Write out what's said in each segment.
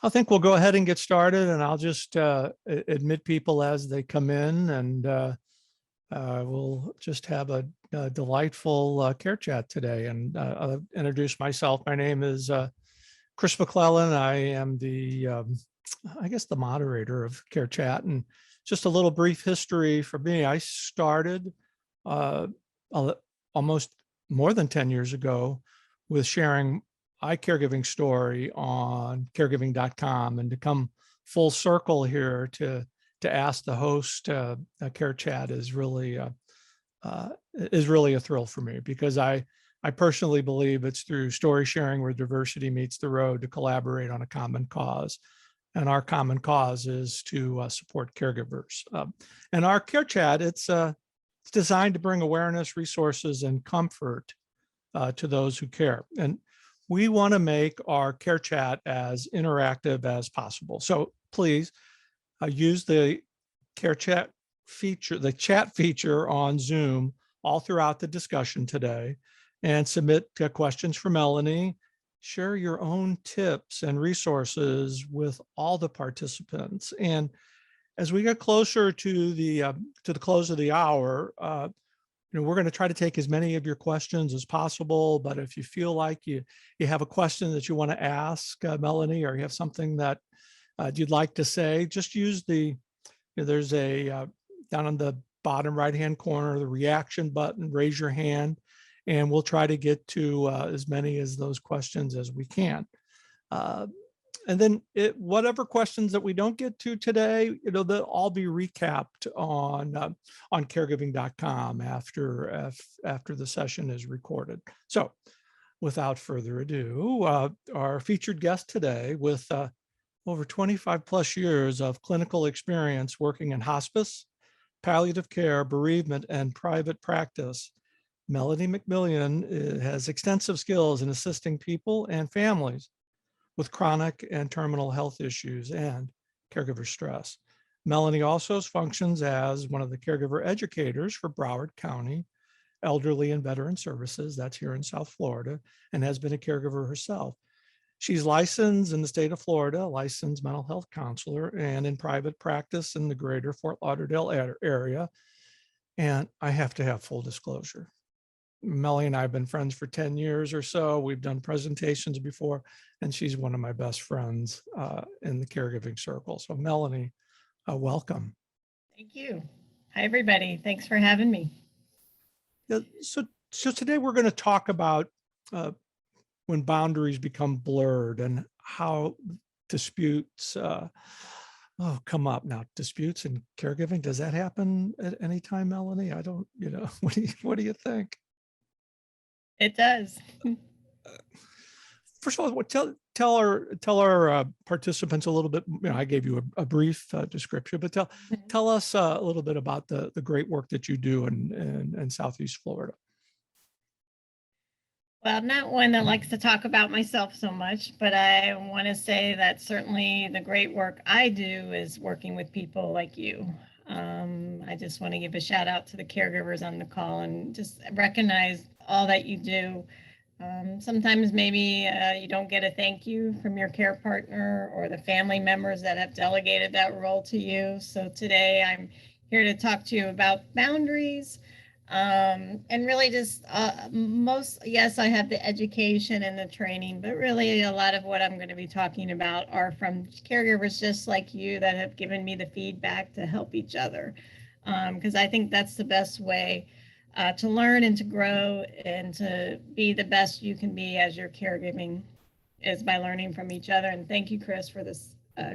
I think we'll go ahead and get started, and I'll just admit people as they come in, and we'll just have a delightful care chat today. And I'll introduce myself. My name is Chris McClellan. I am I guess, the moderator of CareChat. And just a little brief history for me. I started almost more than 10 years ago with sharing my caregiving story on caregiving.com, and to come full circle here to ask the host CareChat is really a thrill for me, because I personally believe it's through story sharing where diversity meets the road to collaborate on a common cause. And our common cause is to support caregivers. And our CareChat, it's designed to bring awareness, resources, and comfort to those who care. And we want to make our CareChat as interactive as possible. So please use the CareChat feature, the chat feature on Zoom all throughout the discussion today, and submit questions for Melanie. Share your own tips and resources with all the participants. And as we get closer to the close of the hour, we're going to try to take as many of your questions as possible. But if you feel like you have a question that you want to ask Melanie, or you have something that you'd like to say, just use there's down on the bottom right-hand corner, the reaction button, raise your hand, and we'll try to get to as many as those questions as we can. And then whatever questions that we don't get to today, they'll all be recapped on caregiving.com after the session is recorded. So without further ado, our featured guest today, with over 25 plus years of clinical experience working in hospice, palliative care, bereavement, and private practice, Melanie McMillian has extensive skills in assisting people and families with chronic and terminal health issues and caregiver stress. Melanie also functions as one of the caregiver educators for Broward County Elderly and Veteran Services, that's here in South Florida, and has been a caregiver herself. She's licensed in the state of Florida, licensed mental health counselor, and in private practice in the greater Fort Lauderdale area. And I have to have full disclosure. Melanie and I have been friends for 10 years or so. We've done presentations before, and she's one of my best friends in the caregiving circle. So Melanie, welcome. Thank you. Hi, everybody. Thanks for having me. Yeah, so today we're going to talk about when boundaries become blurred and how disputes come up. Now, disputes in caregiving, does that happen at any time, Melanie? I don't, what do you think? It does. First of all, tell our participants a little bit. I gave you a brief description, but tell us a little bit about the great work that you do in Southeast Florida. Well, I'm not one that likes to talk about myself so much, but I want to say that certainly the great work I do is working with people like you. I just want to give a shout out to the caregivers on the call and just recognize all that you do. Sometimes maybe you don't get a thank you from your care partner or the family members that have delegated that role to you. So today I'm here to talk to you about boundaries. And really just yes, I have the education and the training, but really a lot of what I'm going to be talking about are from caregivers just like you that have given me the feedback to help each other. Because I think that's the best way to learn and to grow and to be the best you can be as you're caregiving, is by learning from each other. And thank you, Chris, for this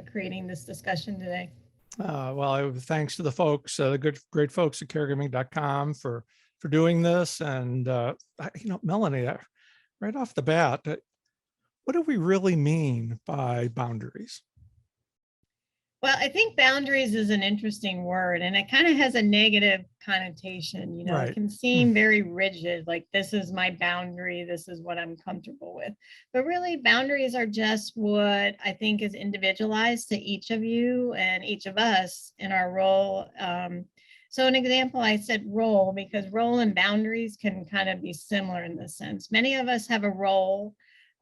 creating this discussion today. Well, thanks to the folks, the great folks at caregiving.com for doing this. And, Melanie, right off the bat, what do we really mean by boundaries? Well, I think boundaries is an interesting word, and it kind of has a negative connotation. Right. It can seem very rigid, like this is my boundary, this is what I'm comfortable with. But really, boundaries are just what I think is individualized to each of you and each of us in our role. So an example, I said role, because role and boundaries can kind of be similar in this sense. Many of us have a role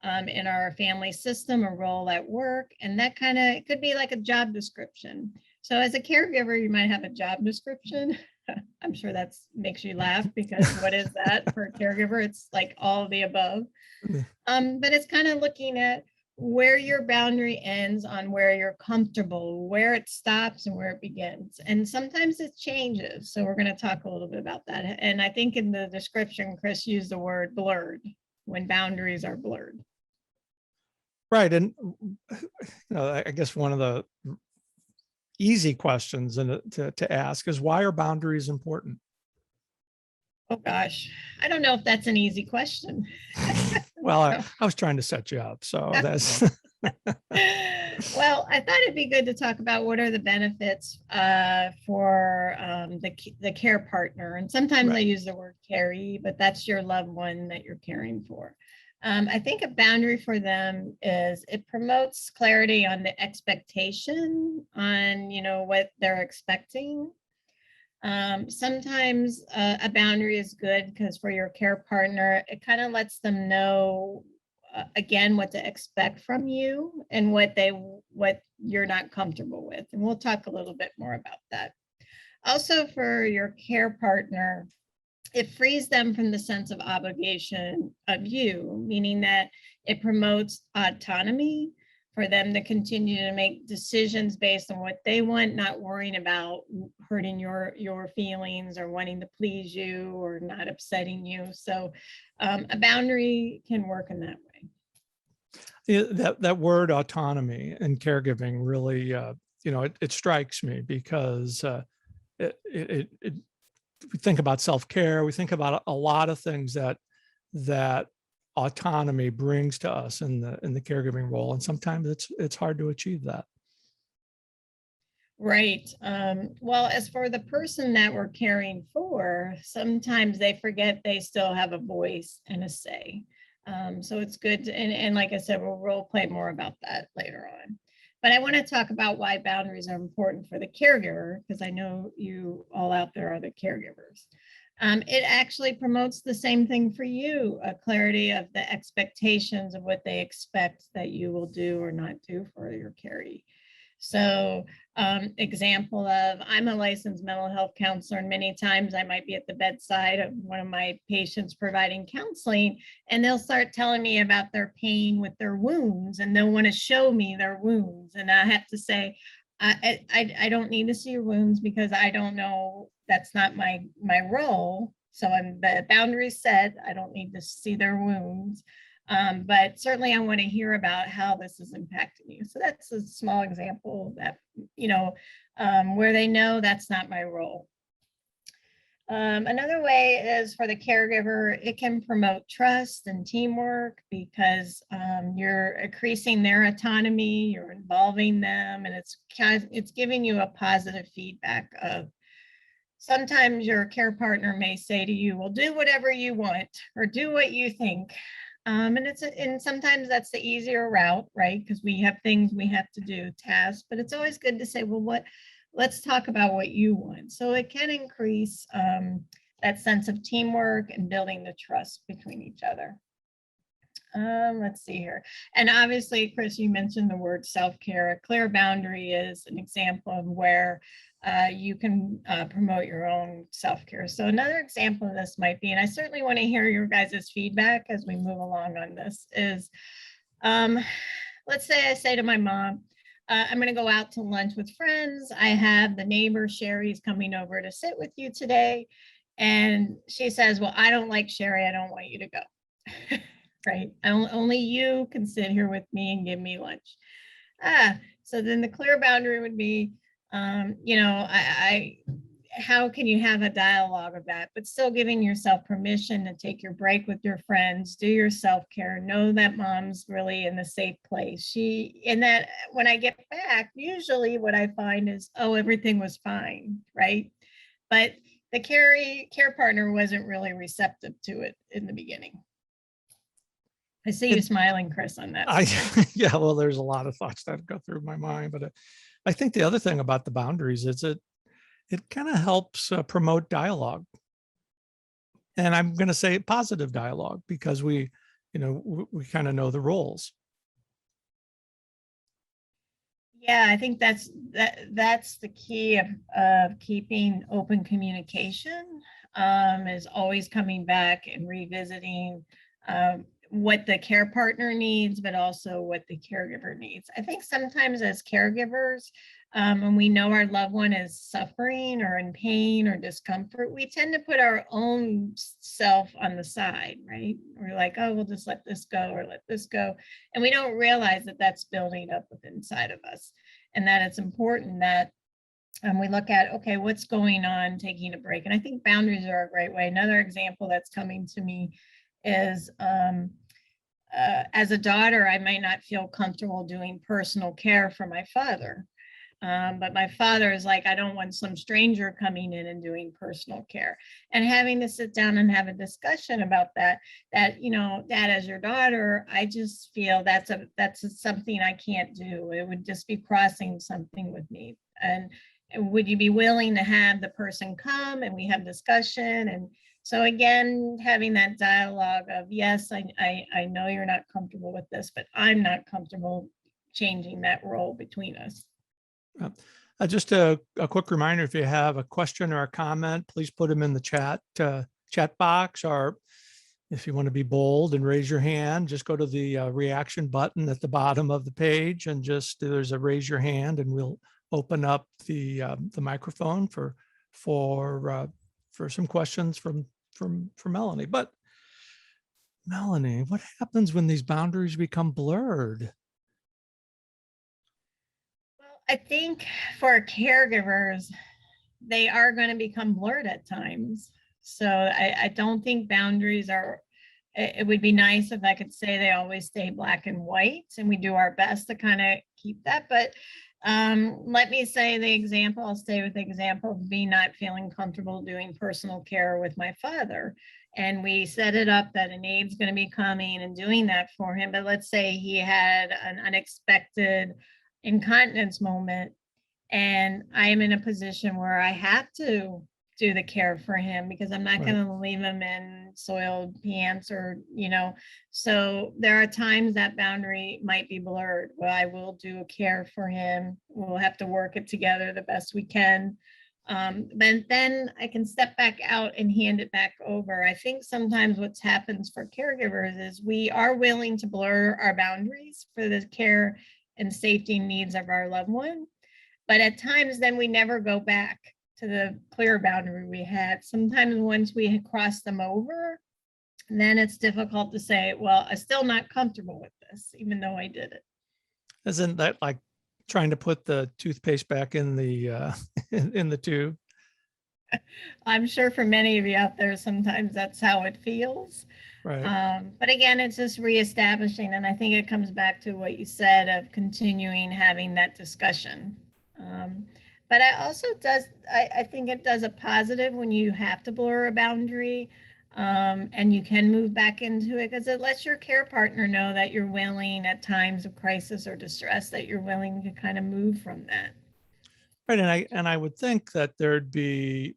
in our family system, a role at work, and that kind of, it could be like a job description. So as a caregiver, you might have a job description. I'm sure that makes you laugh, because what is that for a caregiver? It's like all of the above. But it's kind of looking at where your boundary ends on where you're comfortable, where it stops and where it begins. And sometimes it changes. So we're going to talk a little bit about that. And I think in the description, Chris used the word blurred, when boundaries are blurred. Right. And I guess one of the easy questions to ask is, why are boundaries important? Oh gosh, I don't know if that's an easy question. Well, I was trying to set you up, so that's. Well, I thought it'd be good to talk about what are the benefits for the care partner. And sometimes I use the word carey, but that's your loved one that you're caring for. I think a boundary for them is it promotes clarity on the expectation on, what they're expecting. Sometimes a boundary is good because for your care partner, it kind of lets them know, again, what to expect from you and what you're not comfortable with. And we'll talk a little bit more about that. Also, for your care partner, it frees them from the sense of obligation of you, meaning that it promotes autonomy for them to continue to make decisions based on what they want, not worrying about hurting your feelings or wanting to please you or not upsetting you. So a boundary can work in that way. That word autonomy and caregiving really, it strikes me, because we think about self-care, we think about a lot of things that autonomy brings to us in the caregiving role, and sometimes it's hard to achieve that. Right. Well, as for the person that we're caring for, sometimes they forget they still have a voice and a say. So it's good to, and like I said, we'll role play more about that later on. But I want to talk about why boundaries are important for the caregiver, because I know you all out there are the caregivers. It actually promotes the same thing for you, a clarity of the expectations of what they expect that you will do or not do for your caree. So example of, I'm a licensed mental health counselor, and many times I might be at the bedside of one of my patients providing counseling, and they'll start telling me about their pain with their wounds, and they'll want to show me their wounds. And I have to say, I don't need to see your wounds, because I don't know, that's not my role. So the boundary set, I don't need to see their wounds. But certainly I want to hear about how this is impacting you. So that's a small example that, where they know that's not my role. Another way is for the caregiver, it can promote trust and teamwork, because you're increasing their autonomy, you're involving them, and it's giving you a positive feedback of, sometimes your care partner may say to you, well, do whatever you want or do what you think. And sometimes that's the easier route, right? Because we have things we have to do, tasks, but it's always good to say, well, let's talk about what you want. So it can increase that sense of teamwork and building the trust between each other. Let's see here. And obviously, Chris, you mentioned the word self-care. A clear boundary is an example of where you can promote your own self-care. So another example of this might be, and I certainly want to hear your guys' feedback as we move along on this, is let's say I say to my mom, I'm going to go out to lunch with friends. I have the neighbor Sherry's coming over to sit with you today. And she says, well, I don't like Sherry. I don't want you to go. Right? Only you can sit here with me and give me lunch. So then the clear boundary would be, how can you have a dialogue of that, but still giving yourself permission to take your break with your friends, do your self-care, know that mom's really in a safe place. And that when I get back, usually what I find is, oh, everything was fine, right? But the care partner wasn't really receptive to it in the beginning. I see you smiling, Chris, on that. Yeah, well, there's a lot of thoughts that go through my mind, but I think the other thing about the boundaries is it kind of helps promote dialogue. And I'm going to say positive dialogue, because we we kind of know the roles. Yeah, I think that's the key of keeping open communication, is always coming back and revisiting what the care partner needs, but also what the caregiver needs. I think sometimes as caregivers, when we know our loved one is suffering or in pain or discomfort, we tend to put our own self on the side, right? We're like, oh, we'll just let this go or let this go. And we don't realize that that's building up within inside of us, and that it's important that we look at, okay, what's going on, taking a break. And I think boundaries are a great way. Another example that's coming to me is as a daughter, I might not feel comfortable doing personal care for my father. But my father is like, I don't want some stranger coming in and doing personal care. And having to sit down and have a discussion about that, Dad, as your daughter, I just feel that's something I can't do. It would just be crossing something with me. And would you be willing to have the person come and we have discussion? And so again, having that dialogue of, yes, I know you're not comfortable with this, but I'm not comfortable changing that role between us. Just a quick reminder, if you have a question or a comment, please put them in the chat box, or if you want to be bold and raise your hand, just go to the reaction button at the bottom of the page and just there's a raise your hand, and we'll open up the microphone for some questions from Melanie. But Melanie, what happens when these boundaries become blurred? Well, I think for caregivers, they are going to become blurred at times. So I don't think boundaries are, it would be nice if I could say they always stay black and white, and we do our best to kind of keep that. But let me say the example, I'll stay with the example of me not feeling comfortable doing personal care with my father. And we set it up that an aide's going to be coming and doing that for him. But let's say he had an unexpected incontinence moment, and I am in a position where I have to do the care for him because I'm not Right. going to leave him in soiled pants or, so there are times that boundary might be blurred. Well, I will do a care for him. We'll have to work it together the best we can. But then I can step back out and hand it back over. I think sometimes what happens for caregivers is we are willing to blur our boundaries for the care and safety needs of our loved one. But at times, then we never go back to the clear boundary we had. Sometimes once we had crossed them over, then it's difficult to say, well, I'm still not comfortable with this, even though I did it. Isn't that like trying to put the toothpaste back in the in the tube? I'm sure for many of you out there, sometimes that's how it feels. Right. But again, it's just reestablishing. And I think it comes back to what you said of continuing having that discussion. But I think it does a positive when you have to blur a boundary, and you can move back into it, because it lets your care partner know that you're willing at times of crisis or distress, that you're willing to kind of move from that. Right. And I would think that there'd be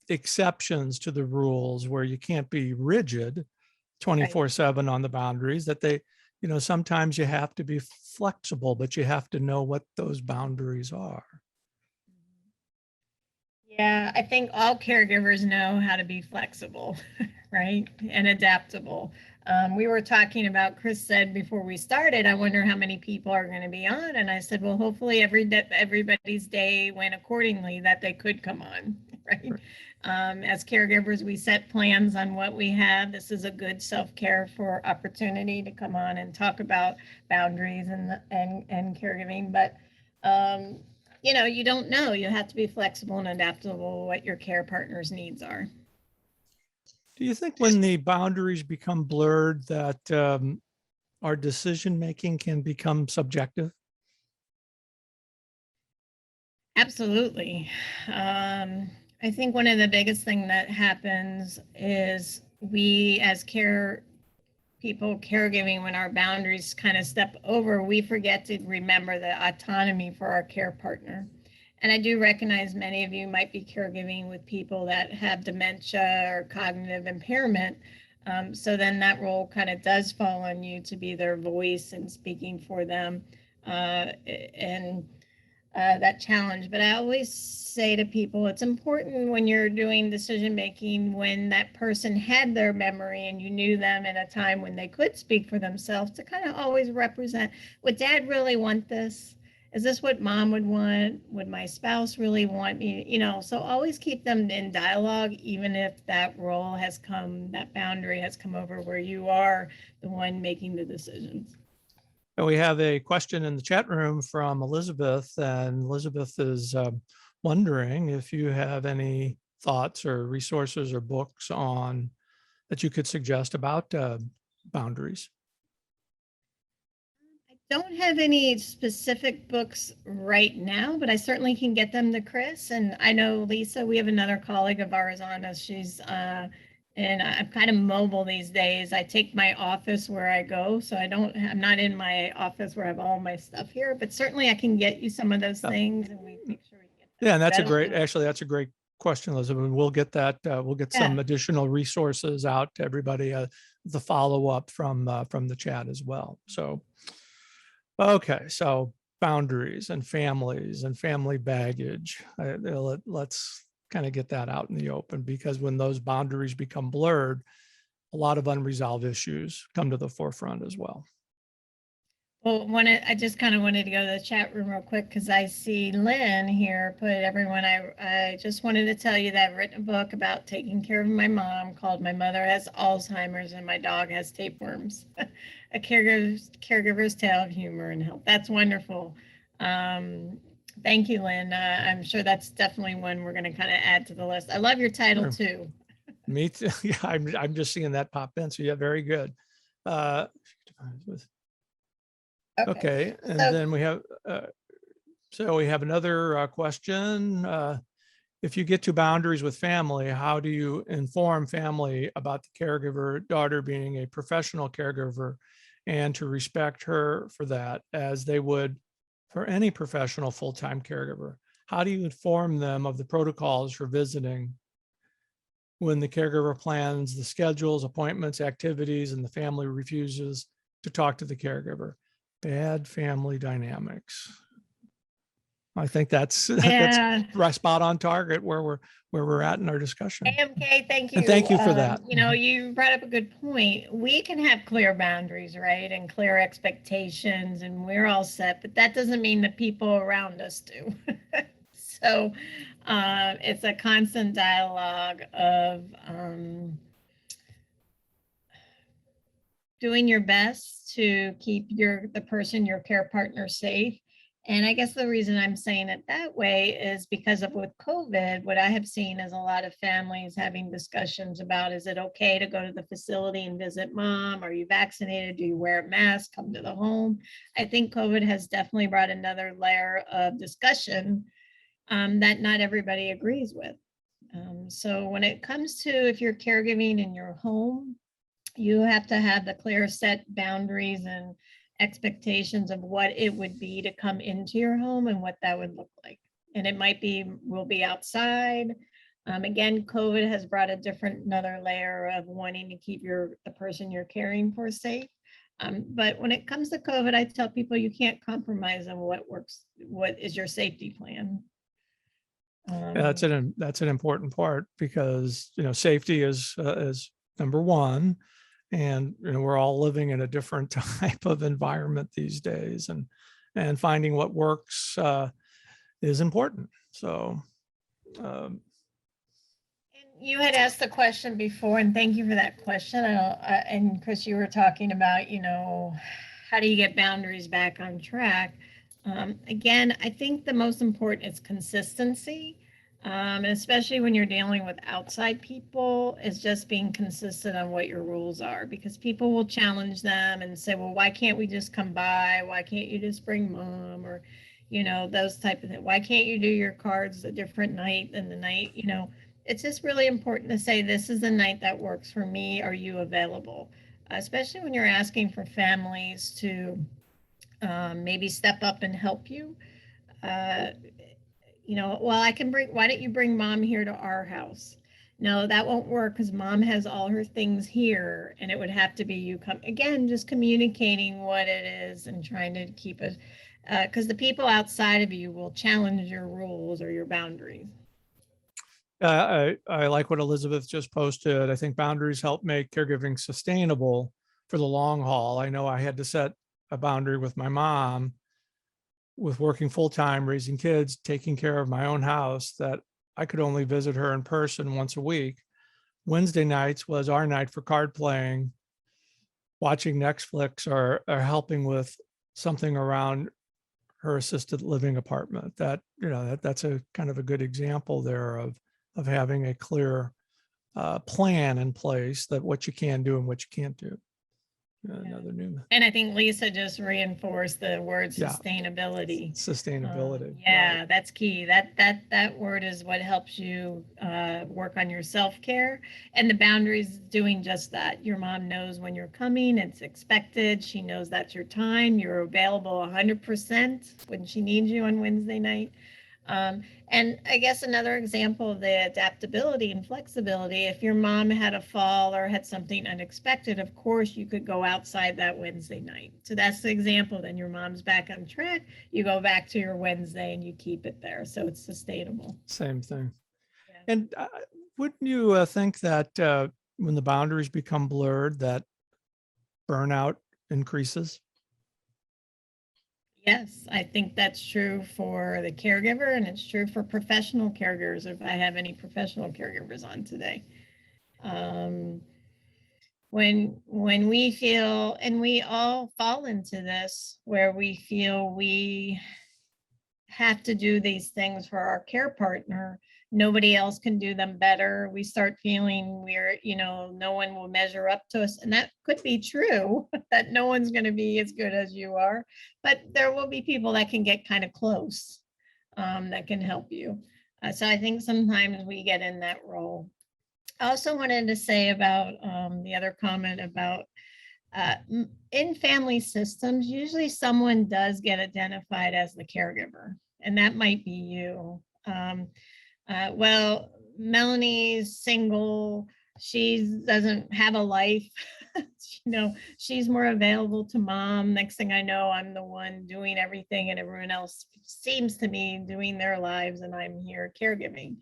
exceptions to the rules where you can't be rigid 24/7 on the boundaries, that sometimes you have to be flexible, but you have to know what those boundaries are. Yeah, I think all caregivers know how to be flexible, right? And adaptable. We were talking about, Chris said before we started, I wonder how many people are going to be on. And I said, well, hopefully everybody's day went accordingly, that they could come on, right? As caregivers, we set plans on what we have. This is a good self-care for opportunity to come on and talk about boundaries and caregiving. But you don't know. You have to be flexible and adaptable what your care partner's needs are. Do you think when the boundaries become blurred that our decision making can become subjective? Absolutely. I think one of the biggest thing that happens is we as caregiving, when our boundaries kind of step over, we forget to remember the autonomy for our care partner. And I do recognize many of you might be caregiving with people that have dementia or cognitive impairment. So then that role kind of does fall on you to be their voice and speaking for them, and that challenge. But I always say to people, it's important when you're doing decision making, when that person had their memory and you knew them in a time when they could speak for themselves, to kind of always represent, would dad really want this? Is this what mom would want? Would my spouse really want me? So always keep them in dialogue, even if that role has come, that boundary has come over where you are the one making the decisions. And we have a question in the chat room from Elizabeth, and Elizabeth is wondering if you have any thoughts or resources or books on that you could suggest about boundaries. Don't have any specific books right now, but I certainly can get them to Chris. And I know Lisa, we have another colleague of ours on us. She's, and I'm kind of mobile these days. I take my office where I go. So I'm not in my office where I have all my stuff here, but certainly I can get you some of those things and we make sure we get them. Yeah, and that's that's a great question, Elizabeth. We'll get that, we'll get some additional resources out to everybody, the follow-up from the chat as well. So, okay, so boundaries and families and family baggage. Let's kind of get that out in the open, because when those boundaries become blurred, a lot of unresolved issues come to the forefront as well. Well, I just kind of wanted to go to the chat room real quick because I see Lynn here put, everyone, I just wanted to tell you that I've written a book about taking care of my mom called My Mother Has Alzheimer's and My Dog Has Tapeworms, a caregiver's tale of humor and help. That's wonderful. Thank you, Lynn. I'm sure that's definitely one we're going to kind of add to the list. I love your title too. Me too. Yeah, I'm just seeing that pop in. So yeah, very good. Okay, and then we have, so we have another question. If you get to boundaries with family, how do you inform family about the caregiver daughter being a professional caregiver and to respect her for that, as they would for any professional full-time caregiver? How do you inform them of the protocols for visiting when the caregiver plans the schedules, appointments, activities, and the family refuses to talk to the caregiver? Bad family dynamics. I think that's right, spot on target where we're at in our discussion. AMK, thank you. And thank you for that. You brought up a good point. We can have clear boundaries, right? And clear expectations, and we're all set, but that doesn't mean the people around us do. So it's a constant dialogue of doing your best to keep the person, your care partner, safe. And I guess the reason I'm saying it that way is because of with COVID, what I have seen is a lot of families having discussions about, is it okay to go to the facility and visit mom? Are you vaccinated? Do you wear a mask? Come to the home? I think COVID has definitely brought another layer of discussion that not everybody agrees with. So when it comes to, if you're caregiving in your home, you have to have the clear set boundaries and expectations of what it would be to come into your home and what that would look like. And it might be, we'll be outside. Again, COVID has brought another layer of wanting to keep the person you're caring for safe. But when it comes to COVID, I tell people you can't compromise on what works, what is your safety plan. That's an important part, because safety is number one, and we're all living in a different type of environment these days, and finding what works is important. So you had asked the question before, and thank you for that question. And Chris, you were talking about, how do you get boundaries back on track? Again, I think the most important is consistency. And especially when you're dealing with outside people, is just being consistent on what your rules are, because people will challenge them and say, well, why can't we just come by? Why can't you just bring mom? Or, those type of things. Why can't you do your cards a different night than the night? It's just really important to say, this is the night that works for me. Are you available? Especially when you're asking for families to maybe step up and help you. Well, why don't you bring mom here to our house? no, that won't work because mom has all her things here and it would have to be you come again, just communicating what it is and trying to keep it, because the people outside of you will challenge your rules or your boundaries. I like what Elizabeth just posted. I think boundaries help make caregiving sustainable for the long haul. I know I had to set a boundary with my mom with working full time, raising kids, taking care of my own house, that I could only visit her in person once a week. Wednesday nights was our night for card playing, watching Netflix, or helping with something around her assisted living apartment. That, that's a kind of a good example there of having a clear plan in place, that what you can do and what you can't do. Another new. And I think Lisa just reinforced the word sustainability. Sustainability. Yeah, right. that's key. That word is what helps you work on your self-care, and the boundaries doing just that. Your mom knows when you're coming, it's expected. She knows that's your time. You're available 100% when she needs you on Wednesday night. And I guess another example of the adaptability and flexibility, if your mom had a fall or had something unexpected, of course, you could go outside that Wednesday night. So that's the example. Then your mom's back on track. You go back to your Wednesday and you keep it there. So it's sustainable. Same thing. Yeah. And wouldn't you think that when the boundaries become blurred, that burnout increases? Yes, I think that's true for the caregiver, and it's true for professional caregivers, if I have any professional caregivers on today. When we feel, and we all fall into this, where we feel we have to do these things for our care partner, nobody else can do them better. We start feeling we're, no one will measure up to us. And that could be true, that no one's going to be as good as you are, but there will be people that can get kind of close, that can help you. So I think sometimes we get in that role. I also wanted to say about the other comment about in family systems, usually someone does get identified as the caregiver, and that might be you. Well, Melanie's single. She doesn't have a life. She's more available to mom. Next thing I know, I'm the one doing everything, and everyone else seems to be doing their lives, and I'm here caregiving.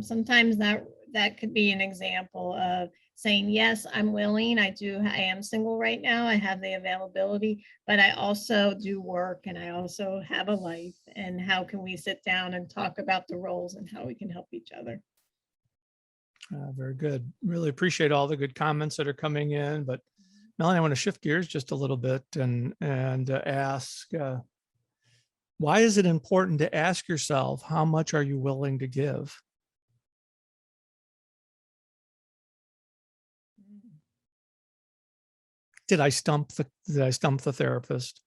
Sometimes that could be an example of saying, yes, I'm willing. I am single right now. I have the availability, but I also do work and I also have a life. And how can we sit down and talk about the roles and how we can help each other? Very good. Really appreciate all the good comments that are coming in. But Melanie, I want to shift gears just a little bit and ask, why is it important to ask yourself, how much are you willing to give? Did I stump the therapist?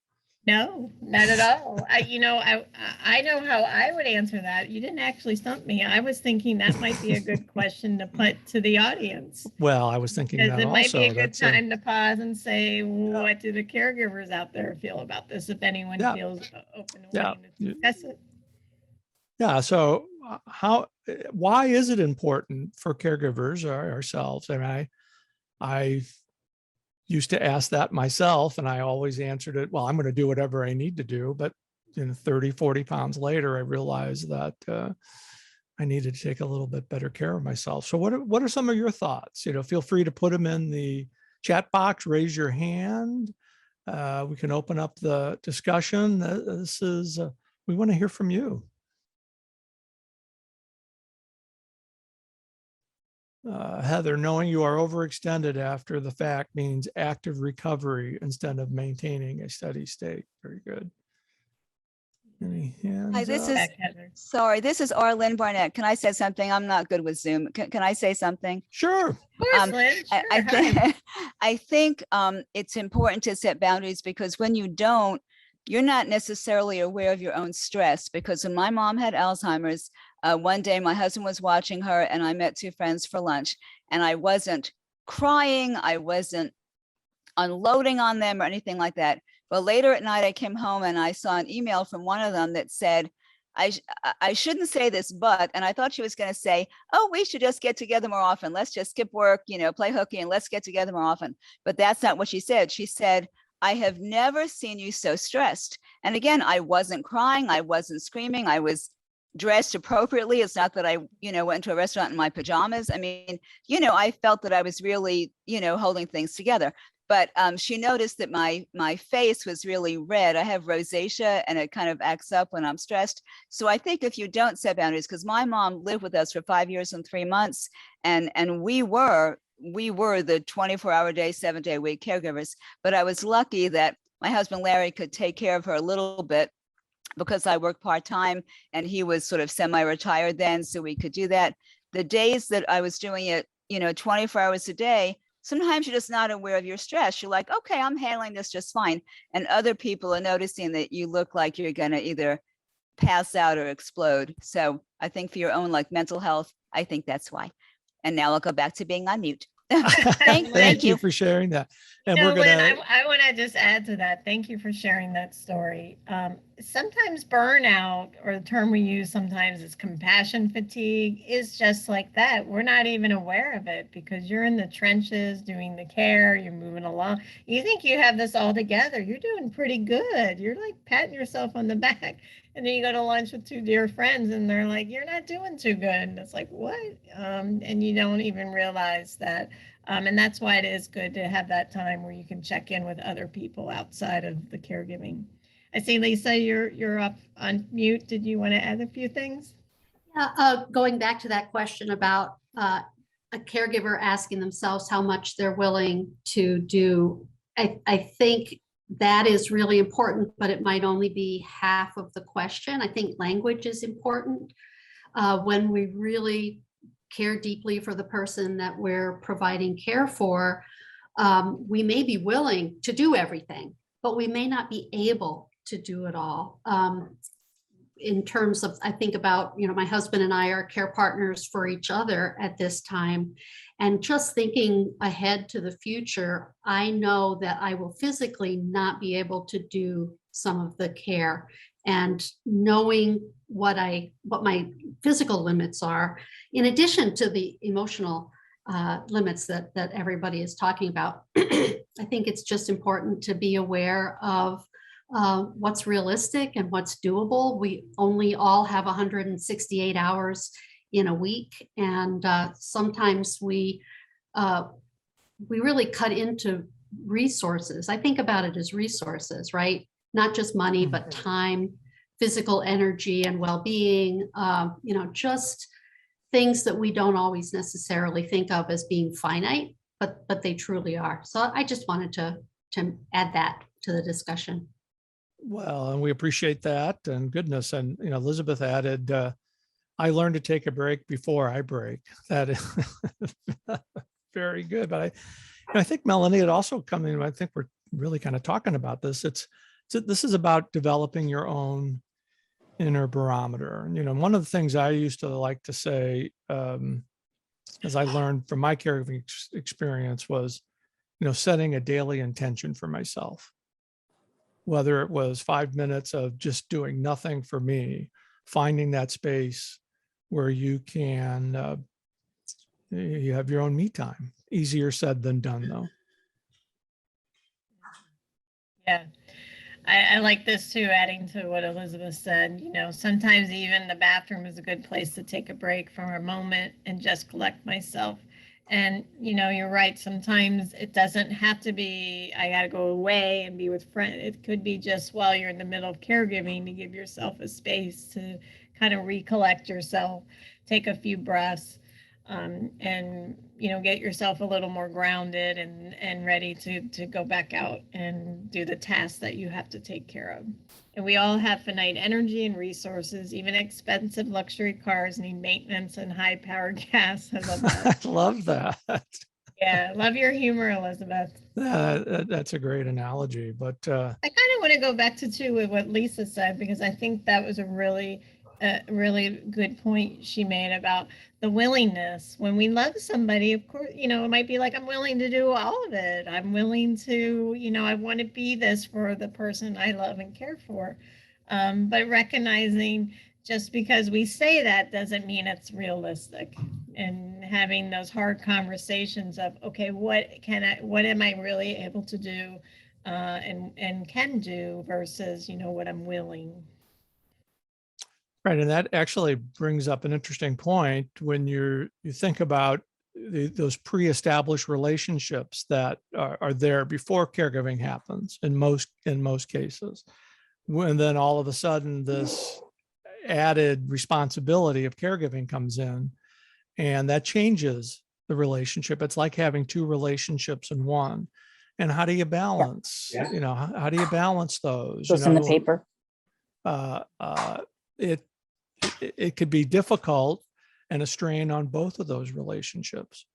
No, not at all. I know how I would answer that. You didn't actually stump me. I was thinking that might be a good question to put to the audience. Well, I was thinking that it also. Might be a good time to pause and say, what do the caregivers out there feel about this? If anyone feels open and willing to discuss it. Yeah. So why is it important for caregivers or ourselves? I mean, I used to ask that myself, and I always answered it, well, I'm going to do whatever I need to do. But 30, 40 pounds later, I realized that I needed to take a little bit better care of myself. So what are some of your thoughts? Feel free to put them in the chat box, raise your hand. We can open up the discussion. We want to hear from you. Heather, knowing you are overextended after the fact means active recovery instead of maintaining a steady state. Very good. Any hands? Hi, this is Arlene Barnett. Can I say something? I'm not good with Zoom. Can I say something? Sure. Of course, Lynn. Sure. I think it's important to set boundaries, because when you don't, you're not necessarily aware of your own stress. Because when my mom had Alzheimer's, one day my husband was watching her and I met two friends for lunch, and I wasn't crying. I wasn't unloading on them or anything like that. But later at night, I came home and I saw an email from one of them that said, I shouldn't say this, but, and I thought she was going to say, oh, we should just get together more often. Let's just skip work, play hooky and let's get together more often. But that's not what she said. She said, I have never seen you so stressed. And again, I wasn't crying. I wasn't screaming. I was dressed appropriately. It's not that I, went to a restaurant in my pajamas. I mean, I felt that I was really, holding things together. But she noticed that my face was really red. I have rosacea and it kind of acts up when I'm stressed. So I think if you don't set boundaries, because my mom lived with us for 5 years and 3 months, and we were the 24-hour day, 7-day a week caregivers. But I was lucky that my husband Larry could take care of her a little bit because I worked part-time and he was sort of semi-retired then, so we could do that. The days that I was doing it, 24 hours a day, sometimes you're just not aware of your stress. You're like, okay, I'm handling this just fine. And other people are noticing that you look like you're going to either pass out or explode. So I think for your own mental health, I think that's why. And now I'll go back to being on mute. Thank you for sharing that. And we're Lynn, gonna. I want to just add to that. Thank you for sharing that story. Sometimes burnout, or the term we use sometimes is compassion fatigue, is just like that. We're not even aware of it because you're in the trenches doing the care, you're moving along. You think you have this all together. You're doing pretty good. You're like patting yourself on the back. And then you go to lunch with 2 dear friends and they're like, you're not doing too good. And it's like, what? And you don't even realize that. And that's why it is good to have that time where you can check in with other people outside of the caregiving. I see, Lisa, you're up on mute. Did you want to add a few things? Yeah, going back to that question about a caregiver asking themselves how much they're willing to do, I think that is really important, but it might only be half of the question. I think language is important. When we really care deeply for the person that we're providing care for, we may be willing to do everything, but we may not be able to do it all. In terms of, I think about, my husband and I are care partners for each other at this time. And just thinking ahead to the future, I know that I will physically not be able to do some of the care. And knowing what my physical limits are, in addition to the emotional limits that everybody is talking about, I think it's just important to be aware of what's realistic and what's doable. We only all have 168 hours in a week, and sometimes we really cut into resources. I think about it as resources, right? Not just money, but time, physical energy, and well-being. Just things that we don't always necessarily think of as being finite, but they truly are. So I just wanted to add that to the discussion. Well, and we appreciate that, and goodness. And, Elizabeth added, I learned to take a break before I break. That is very good. But I think, Melanie, it also coming, I think we're really kind of talking about this. This is about developing your own inner barometer. One of the things I used to like to say, as I learned from my caregiving experience, was, setting a daily intention for myself. Whether it was 5 minutes of just doing nothing for me, finding that space where you can, you have your own me time. Easier said than done, though. Yeah, I like this too, adding to what Elizabeth said. Sometimes even the bathroom is a good place to take a break for a moment and just collect myself. And, you're right. Sometimes it doesn't have to be, I got to go away and be with friends. It could be just while you're in the middle of caregiving to give yourself a space to kind of recollect yourself, take a few breaths, and, get yourself a little more grounded and ready to go back out and do the tasks that you have to take care of. And we all have finite energy and resources. Even expensive luxury cars need maintenance and high-powered gas. I love that. Yeah, love your humor, Elizabeth. That's a great analogy. But I kind of want to go back to with what Lisa said, because I think that was a really good point she made about the willingness. When we love somebody, of course, it might be like, I'm willing to do all of it. I'm willing to, I want to be this for the person I love and care for. But recognizing just because we say that doesn't mean it's realistic. And having those hard conversations of, okay, what am I really able to do and can do versus, what I'm willing. Right, and that actually brings up an interesting point when you think about those pre-established relationships that are there before caregiving happens in most cases. When then all of a sudden this added responsibility of caregiving comes in, and that changes the relationship. It's like having two relationships in one. And how do you balance? Yeah. How do you balance those? Goes in the paper. It could be difficult and a strain on both of those relationships.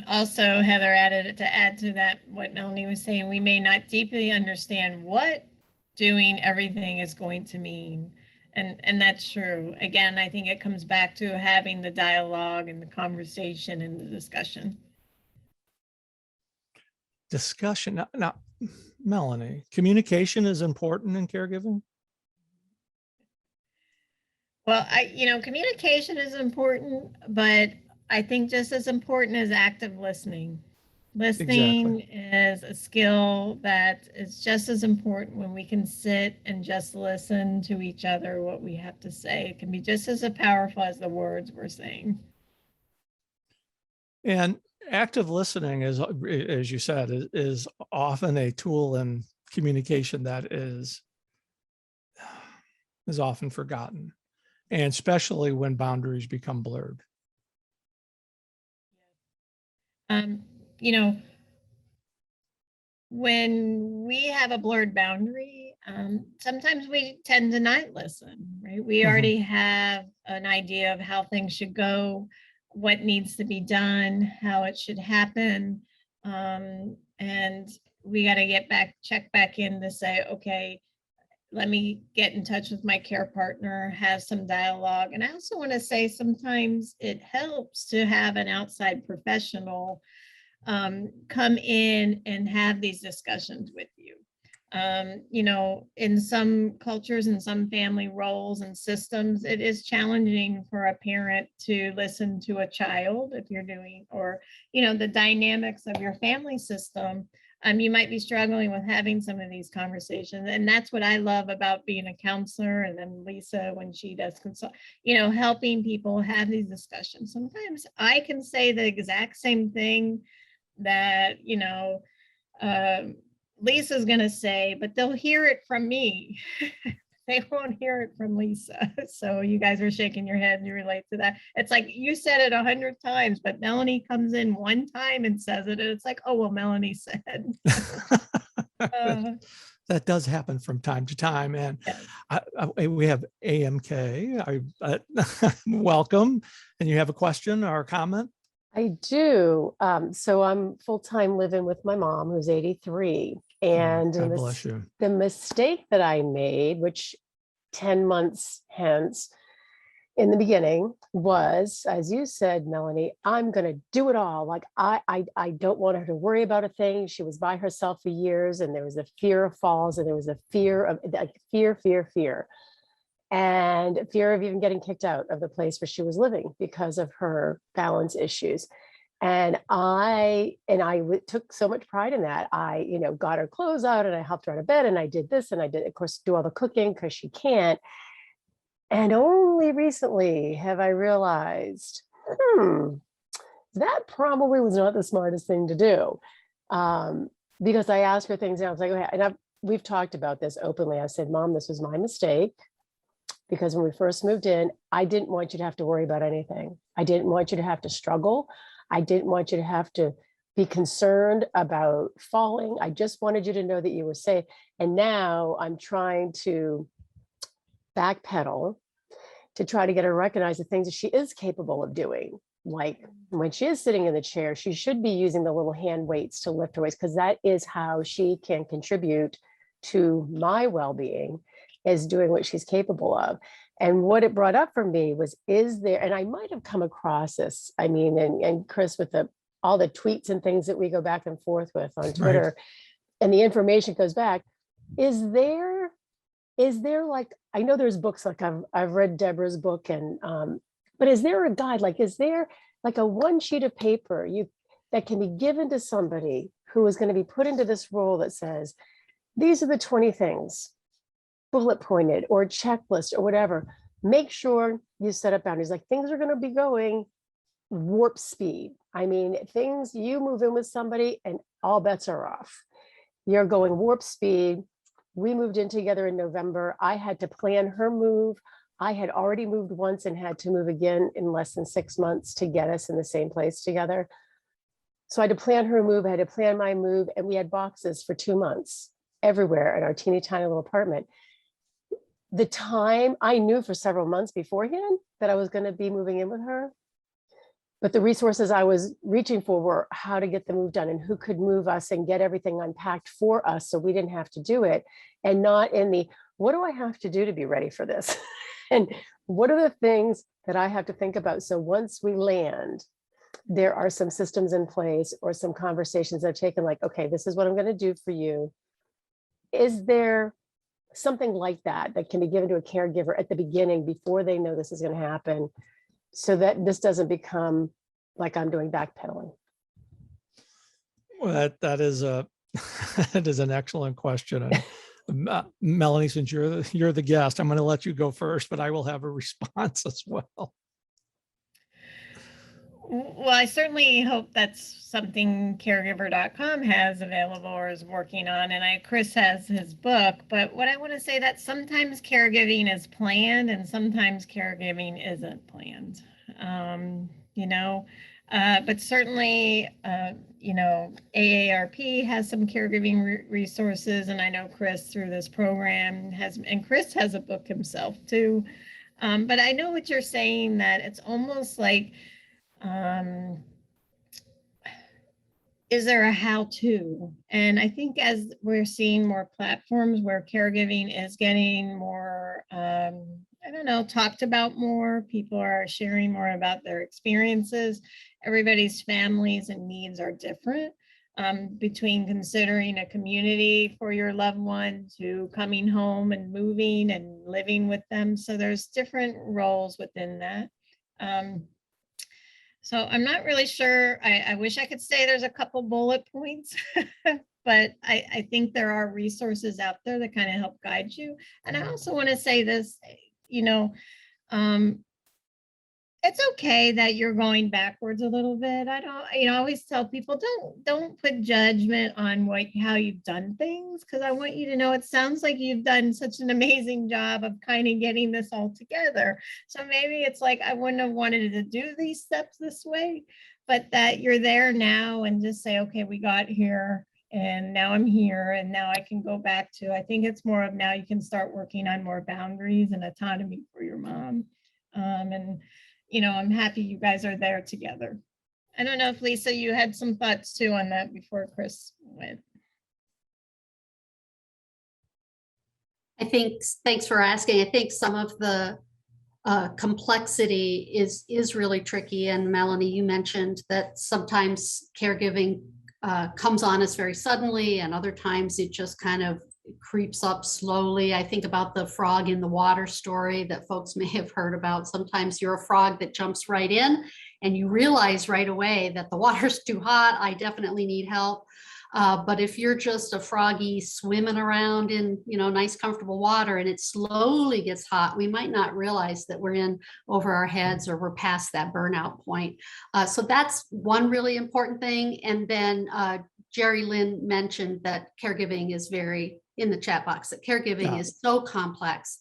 Also, Heather added to add to that what Melanie was saying, we may not deeply understand what doing everything is going to mean. And that's true. Again, I think it comes back to having the dialogue and the conversation and the discussion. Discussion. Now, Melanie, communication is important in caregiving? Well, communication is important, but I think just as important is active listening. Listening is a skill that is just as important when we can sit and just listen to each other, what we have to say. It can be just as powerful as the words we're saying. And active listening is, as you said, is often a tool in communication that is often forgotten, and especially when boundaries become blurred. When we have a blurred boundary, sometimes we tend to not listen, right? We already have an idea of how things should go, what needs to be done, how it should happen. And we got to check back in to say, okay, let me get in touch with my care partner, have some dialogue. And I also want to say sometimes it helps to have an outside professional come in and have these discussions with you. In some cultures and some family roles and systems, it is challenging for a parent to listen to a child if you're doing, or, the dynamics of your family system. You might be struggling with having some of these conversations. And that's what I love about being a counselor. And then Lisa, when she does consult, helping people have these discussions. Sometimes I can say the exact same thing that, Lisa's going to say, but they'll hear it from me. They won't hear it from Lisa. So you guys are shaking your head and you relate to that. It's like you said it 100 times, but Melanie comes in one time and says it. And it's like, oh, well, Melanie said. That does happen from time to time. And yes. We have AMK. Welcome. And you have a question or a comment? I do. So I'm full-time living with my mom, who's 83. And God bless you. The mistake that I made, which 10 months hence in the beginning, was, as you said, Melanie, I'm going to do it all. Like I don't want her to worry about a thing. She was by herself for years, and there was a fear of falls, and there was a fear of fear. And fear of even getting kicked out of the place where she was living because of her balance issues. And I took so much pride in that. I, got her clothes out and I helped her out of bed and I did this and I did, of course, do all the cooking because she can't. And only recently have I realized, that probably was not the smartest thing to do. Because I asked her things and I was like, okay, and we've talked about this openly. I said, Mom, this was my mistake. Because when we first moved in, I didn't want you to have to worry about anything. I didn't want you to have to struggle. I didn't want you to have to be concerned about falling. I just wanted you to know that you were safe. And now I'm trying to backpedal to try to get her to recognize the things that she is capable of doing. Like when she is sitting in the chair, she should be using the little hand weights to lift her weights, because that is how she can contribute to my well-being, is doing what she's capable of. And what it brought up for me was, is there, and I might have come across this, I mean, and Chris, with all the tweets and things that we go back and forth with on Twitter, right, and the information goes back, is there is there like, I know there's books, like I've read Deborah's book, and but is there a guide, like is there like a one sheet of paper that can be given to somebody who is going to be put into this role that says, these are the 20 things, bullet pointed or checklist or whatever. Make sure you set up boundaries. Like, things are going to be going warp speed. I mean, things, you move in with somebody and all bets are off. You're going warp speed. We moved in together in November. I had to plan her move. I had already moved once and had to move again in less than 6 months to get us in the same place together. So I had to plan her move. I had to plan my move. And we had boxes for 2 months everywhere in our teeny tiny little apartment. The time, I knew for several months beforehand that I was going to be moving in with her. But the resources I was reaching for were how to get the move done and who could move us and get everything unpacked for us so we didn't have to do it, and not in the, what do I have to do to be ready for this? And what are the things that I have to think about? So once we land, there are some systems in place or some conversations I've taken, like, okay, this is what I'm going to do for you. Is there something like that that can be given to a caregiver at the beginning before they know this is going to happen, so that this doesn't become like I'm doing backpedaling? Well, that is a that is an excellent question. And Melanie, since you're the guest, I'm going to let you go first, but I will have a response as well. Well, I certainly hope that's something caregiver.com has available or is working on. And Chris has his book. But what I want to say, that sometimes caregiving is planned and sometimes caregiving isn't planned. But certainly, AARP has some caregiving resources. And I know Chris, through this program, and Chris has a book himself too. But I know what you're saying, that it's almost like, is there a how-to? And I think as we're seeing more platforms where caregiving is getting more, talked about more, people are sharing more about their experiences. Everybody's families and needs are different, between considering a community for your loved one to coming home and moving and living with them. So there's different roles within that. So I'm not really sure. I wish I could say there's a couple bullet points, but I think there are resources out there that kind of help guide you. And I also want to say this, it's okay that you're going backwards a little bit. I always tell people, don't put judgment on how you've done things, because I want you to know it sounds like you've done such an amazing job of kind of getting this all together. So maybe it's like, I wouldn't have wanted to do these steps this way, but that you're there now and just say, okay, we got here and now I'm here and now I can go back to, I think it's more of now you can start working on more boundaries and autonomy for your mom. I'm happy you guys are there together. I don't know if Lisa, you had some thoughts too on that before Chris went. Thanks for asking. I think some of the complexity is really tricky. And Melanie, you mentioned that sometimes caregiving comes on us very suddenly, and other times it just kind of creeps up slowly. I think about the frog in the water story that folks may have heard about. Sometimes you're a frog that jumps right in and you realize right away that the water's too hot. I definitely need help. But if you're just a froggy swimming around in, nice, comfortable water and it slowly gets hot, we might not realize that we're in over our heads or we're past that burnout point. So that's one really important thing. And then Jerry Lynn mentioned that caregiving is in the chat box, that caregiving is so complex.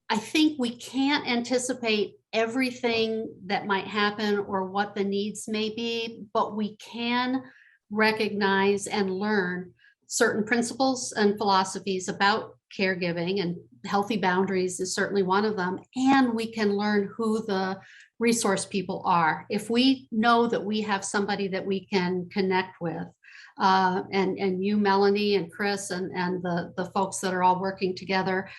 I think we can't anticipate everything that might happen or what the needs may be, but we can recognize and learn certain principles and philosophies about caregiving, and healthy boundaries is certainly one of them. And we can learn who the resource people are. If we know that we have somebody that we can connect with, and you, Melanie, and Chris, and the folks that are all working together,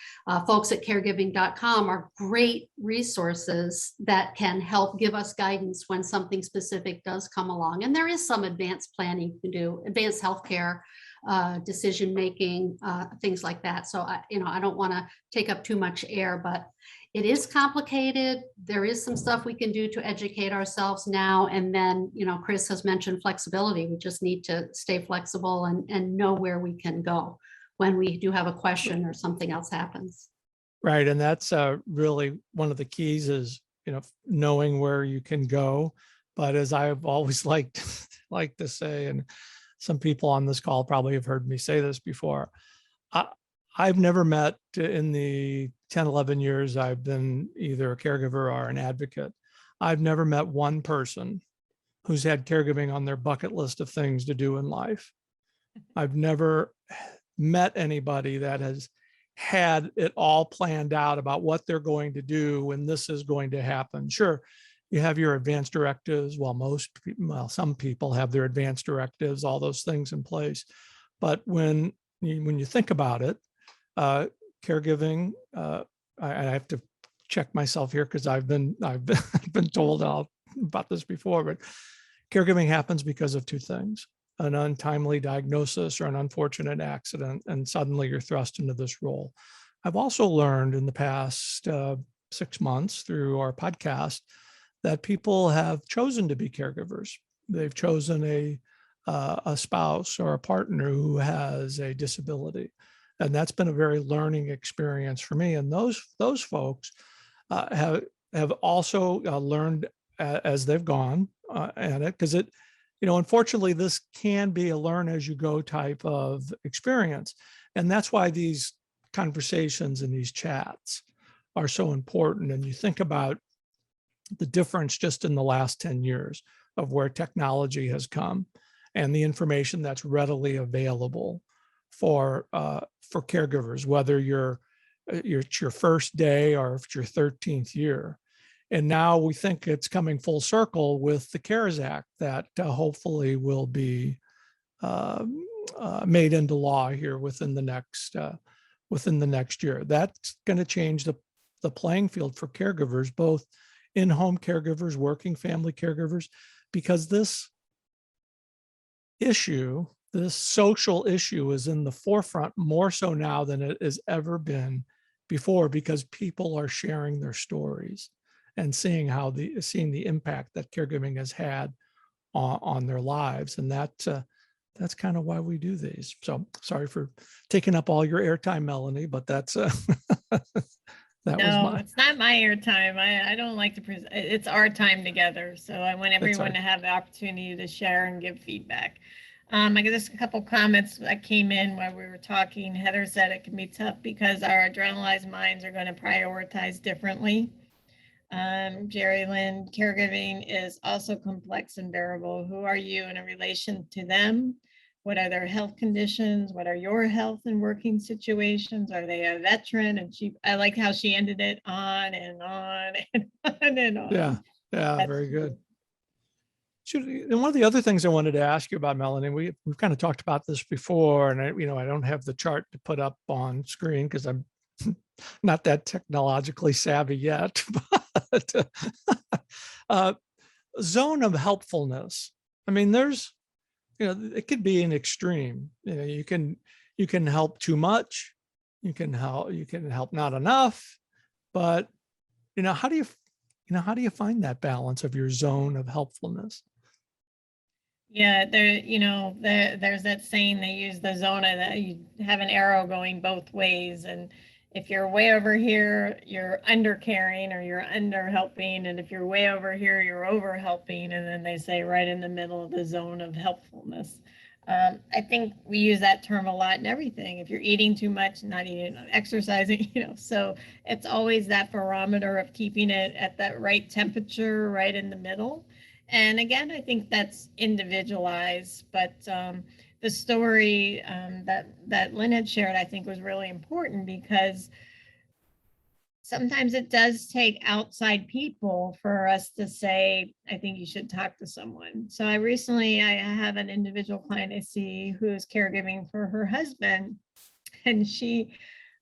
folks at caregiving.com are great resources that can help give us guidance when something specific does come along. And there is some advanced planning you can do, advanced healthcare decision-making, things like that. So I don't want to take up too much air, but it is complicated. There is some stuff we can do to educate ourselves now. And then, Chris has mentioned flexibility. We just need to stay flexible and know where we can go when we do have a question or something else happens. Right. And that's really one of the keys is, knowing where you can go. But as I've always liked to say, and some people on this call probably have heard me say this before, I've never met in the 10, 11 years I've been either a caregiver or an advocate, I've never met one person who's had caregiving on their bucket list of things to do in life. I've never met anybody that has had it all planned out about what they're going to do when this is going to happen. Sure, you have your advance directives. Some people have their advance directives, all those things in place. But when you think about it, caregiving, I have to check myself here because I've been told about this before, but caregiving happens because of two things: an untimely diagnosis or an unfortunate accident, and suddenly you're thrust into this role. I've also learned in the past 6 months through our podcast that people have chosen to be caregivers. They've chosen a spouse or a partner who has a disability. And that's been a very learning experience for me. And those folks have also learned as they've gone at it, because unfortunately, this can be a learn as you go type of experience. And that's why these conversations and these chats are so important. And you think about the difference just in the last 10 years of where technology has come and the information that's readily available for caregivers, whether it's your first day or if it's your 13th year. And now we think it's coming full circle with the CARES Act that hopefully will be made into law here within the next year. That's going to change the playing field for caregivers, both in-home caregivers, working family caregivers, because this social issue is in the forefront more so now than it has ever been before, because people are sharing their stories and seeing the impact that caregiving has had on their lives. And that's kind of why we do these. So sorry for taking up all your airtime, Melanie, but that's No, it's not my airtime. I don't like to present. It's our time together. So I want everyone to have the opportunity to share and give feedback. I got just a couple comments that came in while we were talking. Heather said it can be tough because our adrenalized minds are going to prioritize differently. Jerry Lynn, caregiving is also complex and variable. Who are you in a relation to them? What are their health conditions? What are your health and working situations? Are they a veteran? And I like how she ended it on and on and on and on. Yeah, That's very good. And one of the other things I wanted to ask you about, Melanie, we've kind of talked about this before, and I don't have the chart to put up on screen because I'm not that technologically savvy yet. But zone of helpfulness. I mean, there's it could be an extreme. You can help too much. You can help not enough. But how do you find that balance of your zone of helpfulness? Yeah, there's that saying they use the zona that you have an arrow going both ways, and if you're way over here, you're under caring or you're under helping, and if you're way over here, you're over helping, and then they say right in the middle of the zone of helpfulness. I think we use that term a lot in everything. If you're eating too much, not eating, exercising, so it's always that barometer of keeping it at that right temperature, right in the middle. And again, I think that's individualized, but the story that Lynn had shared, I think was really important because sometimes it does take outside people for us to say, I think you should talk to someone. So I have an individual client I see who's caregiving for her husband, and she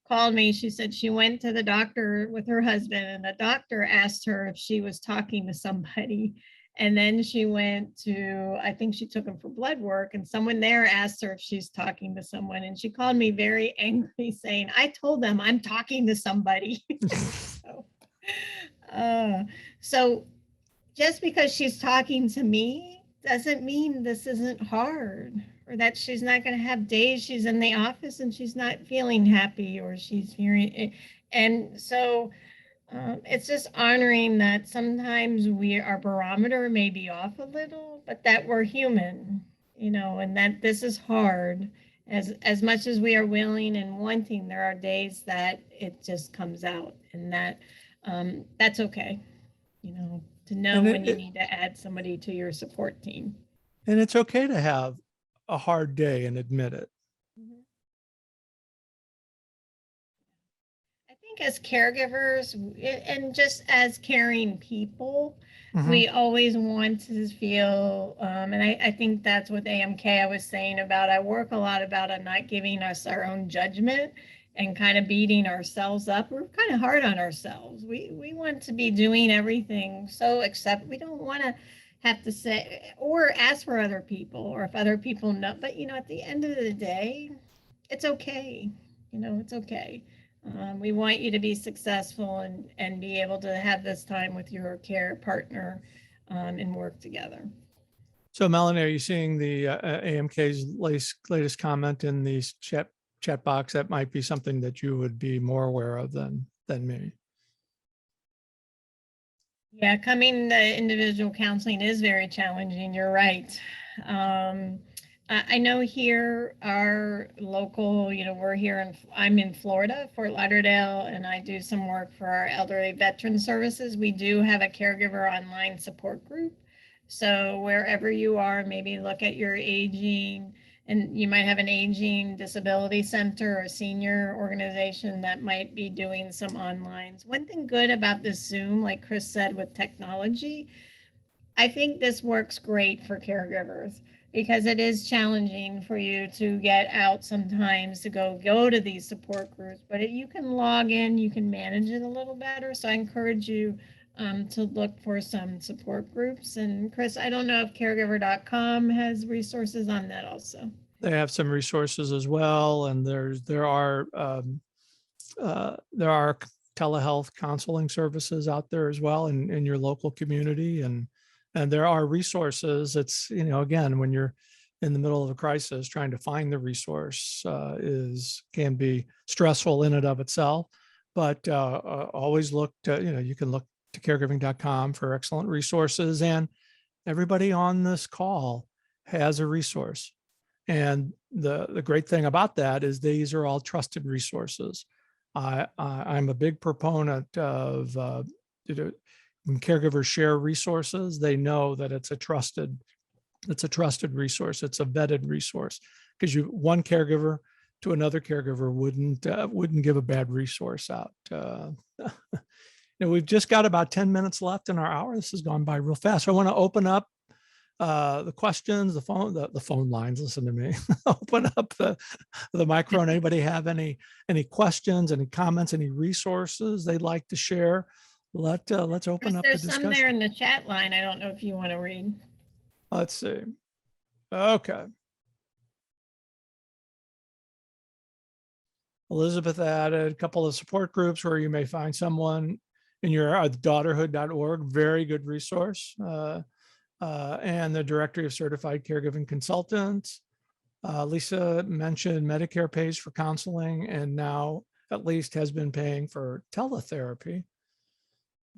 called me. She said she went to the doctor with her husband, and the doctor asked her if she was talking to somebody. And then she went to, I think she took him for blood work, and someone there asked her if she's talking to someone. And she called me very angry saying, I told them I'm talking to somebody. so, uh, so just because she's talking to me doesn't mean this isn't hard, or that she's not going to have days she's in the office and she's not feeling happy, or she's feeling. And so it's just honoring that sometimes our barometer may be off a little, but that we're human, and that this is hard. As much as we are willing and wanting, there are days that it just comes out, and that's okay. To know And when you need to add somebody to your support team. and it's okay to have a hard day and admit it. I think as caregivers and just as caring people, Mhm. we always want to feel, and I think that's what AMK I was saying about, I work a lot about not giving us our own judgment and kind of beating ourselves up. We're kind of hard on ourselves. We want to be doing everything so, except we don't want to have to say or ask for other people, or if other people know, but at the end of the day, it's okay. It's okay. We want you to be successful and be able to have this time with your care partner and work together. So Melanie, are you seeing the AMK's latest comment in the chat box? That might be something that you would be more aware of than me. Yeah, coming to individual counseling is very challenging. You're right. I know here our local, we're here I'm in Florida, Fort Lauderdale, and I do some work for our elderly veteran services. We do have a caregiver online support group. So wherever you are, maybe look at your aging, and you might have an aging disability center or senior organization that might be doing some onlines. One thing good about this Zoom, like Chris said, with technology, I think this works great for caregivers, because it is challenging for you to get out sometimes to go to these support groups, but you can log in, you can manage it a little better. So I encourage you to look for some support groups. And Chris, I don't know if caregiver.com has resources on that also. They have some resources as well, and there are telehealth counseling services out there as well in your local community, and there are resources. It's again, when you're in the middle of a crisis, trying to find the resource can be stressful in and of itself. But always look to you can look to caregiving.com for excellent resources, and everybody on this call has a resource. And the great thing about that is these are all trusted resources. I'm a big proponent of when caregivers share resources, they know that it's a trusted resource. It's a vetted resource, because one caregiver to another caregiver wouldn't give a bad resource out. We've just got about 10 minutes left in our hour. This has gone by real fast. So I want to open up the questions, the phone lines. Listen to me. Open up the microphone. Anybody have any questions, any comments, any resources they'd like to share? Let's open up the There's discussion. some there in the chat line. I don't know if you want to read. Let's see. Okay. Elizabeth added a couple of support groups where you may find someone in your daughterhood.org, very good resource. And the Directory of Certified Caregiving Consultants. Lisa mentioned Medicare pays for counseling, and now at least has been paying for Tele Therapy.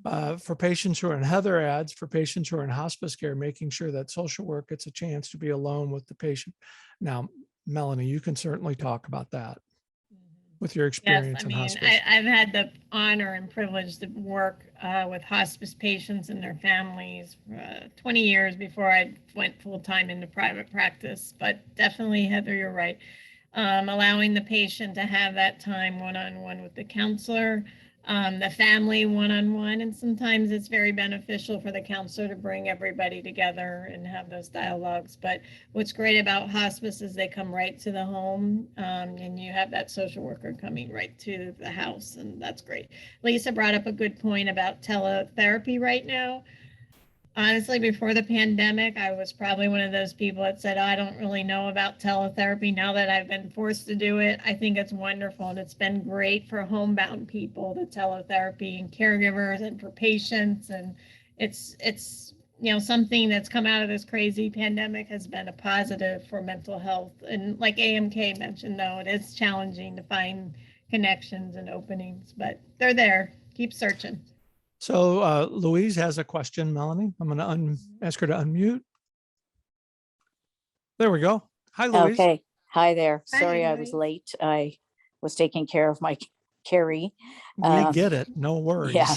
For patients who are in Heather adds, for patients who are in hospice care, making sure that social work gets a chance to be alone with the patient. Now, Melanie, you can certainly talk about that with your experience in hospice. I've had the honor and privilege to work with hospice patients and their families for 20 years before I went full-time into private practice. But definitely, Heather, you're right. Allowing the patient to have that time one-on-one with the counselor, the family one-on-one, and sometimes it's very beneficial for the counselor to bring everybody together and have those dialogues. But what's great about hospice is they come right to the home, and you have that social worker coming right to the house, and that's great. Lisa brought up a good point about teletherapy right now. Honestly, before the pandemic, I was probably one of those people that said, I don't really know about teletherapy. Now that I've been forced to do it, I think it's wonderful. And it's been great for homebound people, the teletherapy and caregivers and for patients. And it's something that's come out of this crazy pandemic has been a positive for mental health. And like AMK mentioned, though, it is challenging to find connections and openings, but they're there. Keep searching. So Louise has a question, Melanie. I'm going to ask her to unmute. There we go. Hi, Louise. Okay. Hi there. Hi, Sorry I was Louise. late. I was taking care of my Carrie. We get it. No worries. Yeah.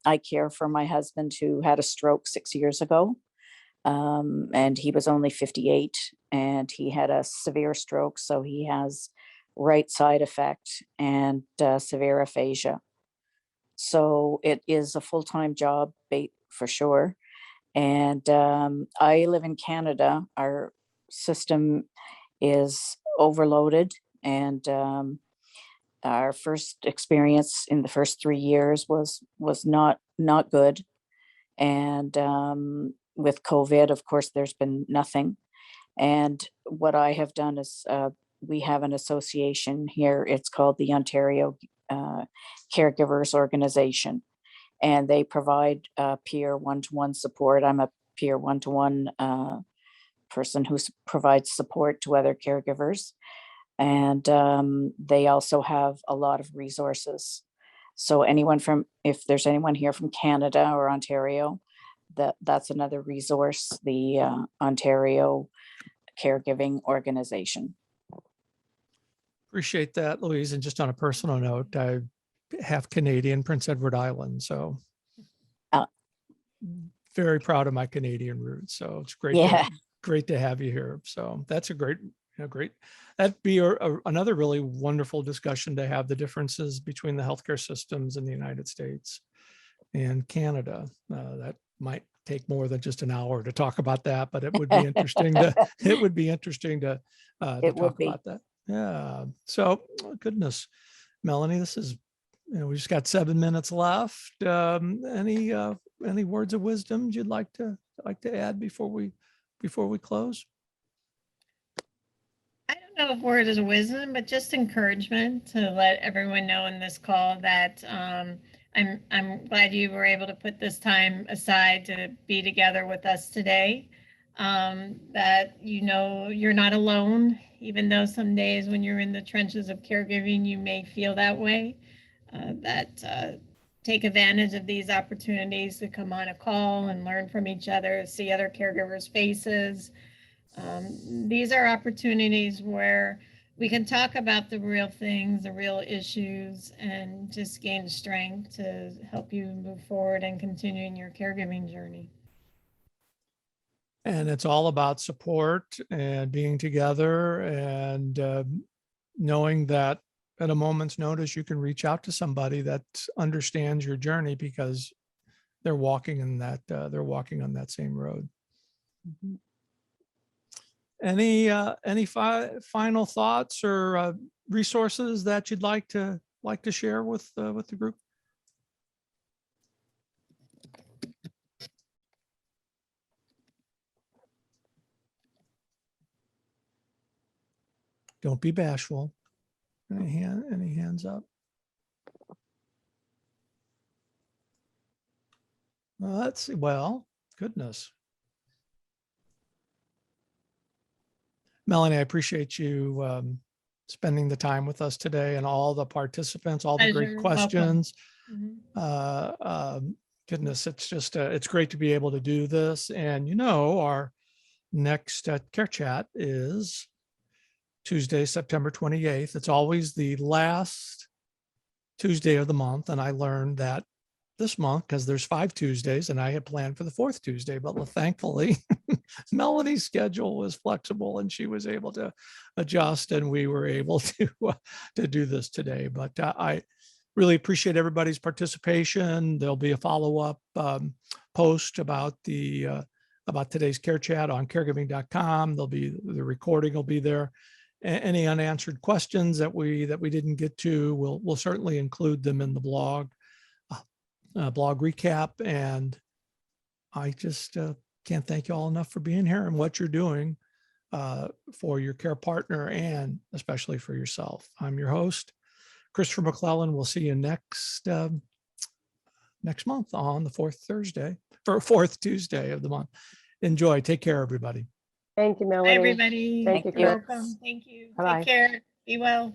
I care for my husband who had a stroke 6 years ago. And he was only 58 and he had a severe stroke. So he has right side effect and severe aphasia. So it is a full-time job for sure. And I live in Canada. Our system is overloaded, and our first experience in the first 3 years was not good. And with COVID, of course, there's been nothing. And what I have done is we have an association here. It's called the Ontario Caregivers Organization, and they provide peer one-to-one support. I'm a peer one-to-one person who provides support to other caregivers. And they also have a lot of resources. So if there's anyone here from Canada or Ontario, that's another resource, the Ontario Caregiving Organization. Appreciate that, Louise. And just on a personal note, I half Canadian, Prince Edward Island. So very proud of my Canadian roots. So it's great, great to have you here. So that's a great, that'd be another really wonderful discussion to have, the differences between the healthcare systems in the United States and Canada. That might take more than just an hour to talk about that, but it would be interesting to, talk about that. Yeah. So goodness, Melanie, this is, we just got 7 minutes left. Any words of wisdom you'd like to add before we close? I don't know if words of wisdom, but just encouragement to let everyone know in this call that I'm glad you were able to put this time aside to be together with us today. That you're not alone, even though some days when you're in the trenches of caregiving, you may feel that way. Take advantage of these opportunities to come on a call and learn from each other, see other caregivers' faces. These are opportunities where we can talk about the real things, the real issues, and just gain strength to help you move forward and continue in your caregiving journey. And it's all about support and being together and knowing that at a moment's notice, you can reach out to somebody that understands your journey because they're walking on that same road. Mm-hmm. Any final thoughts or resources that you'd like to share with the group? Don't be bashful. Any hands up? Well, goodness. Melanie, I appreciate you spending the time with us today and all the participants, all the great questions. Goodness, it's just, it's great to be able to do this. And our next CareChat is Tuesday, September 28th. It's always the last Tuesday of the month. And I learned that this month, because there's 5 Tuesdays and I had planned for the 4th Tuesday, but thankfully Melanie's schedule was flexible and she was able to adjust and we were able to do this today. But I really appreciate everybody's participation. There'll be a follow-up post about today's CareChat on caregiving.com. The recording will be there. Any unanswered questions that we didn't get to, we'll certainly include them in the blog recap. And I just can't thank you all enough for being here and what you're doing for your care partner and especially for yourself. I'm your host, Christopher McClellan. We'll see you next month on the fourth Tuesday of the month. Enjoy. Take care, everybody. Thank you, Bye, Melanie. everybody. Thank you, You're Chris. welcome. Thank you. Bye-bye. Take care. Be well.